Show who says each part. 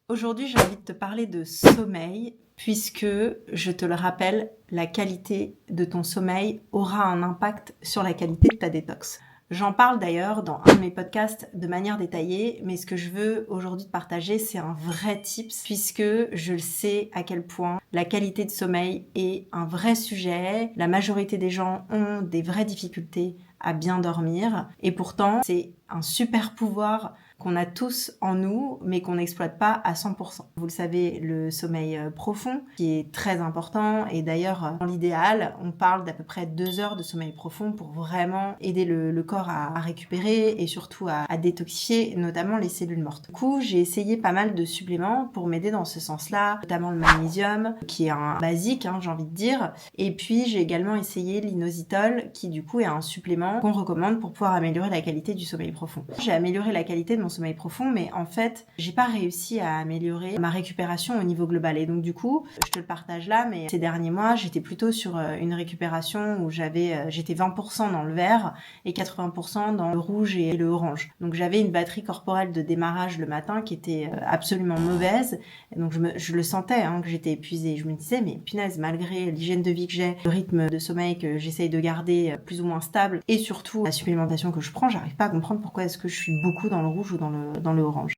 Speaker 1: Aujourd'hui, j'ai envie de te parler de sommeil, puisque, je te le rappelle, la qualité de ton sommeil aura un impact sur la qualité de ta détox. J'en parle d'ailleurs dans un de mes podcasts de manière détaillée, mais ce que je veux aujourd'hui te partager, c'est un vrai tips, puisque je le sais à quel point la qualité de sommeil est un vrai sujet. La majorité des gens ont des vraies difficultés à bien dormir, et pourtant, c'est un super pouvoir qu'on a tous en nous, mais qu'on n'exploite pas à 100%. Vous le savez, le sommeil profond, qui est très important, et d'ailleurs, dans l'idéal, on parle d'à peu près 2 heures de sommeil profond pour vraiment aider le corps à récupérer et surtout à détoxifier, notamment les cellules mortes. Du coup, j'ai essayé pas mal de suppléments pour m'aider dans ce sens-là, notamment le magnésium, qui est un basique, j'ai envie de dire, et puis j'ai également essayé l'inositol, qui du coup est un supplément qu'on recommande pour pouvoir améliorer la qualité du sommeil profond. J'ai amélioré la qualité de mon sommeil profond, mais en fait, j'ai pas réussi à améliorer ma récupération au niveau global. Et donc du coup, je te le partage là, mais ces derniers mois, j'étais plutôt sur une récupération où j'étais 20% dans le vert et 80% dans le rouge et le orange. Donc j'avais une batterie corporelle de démarrage le matin qui était absolument mauvaise. Et donc je le sentais que j'étais épuisée. Je me disais, mais punaise, malgré l'hygiène de vie que j'ai, le rythme de sommeil que j'essaye de garder plus ou moins stable et surtout la supplémentation que je prends, j'arrive pas à comprendre pourquoi est-ce que je suis beaucoup dans le rouge ou dans le orange.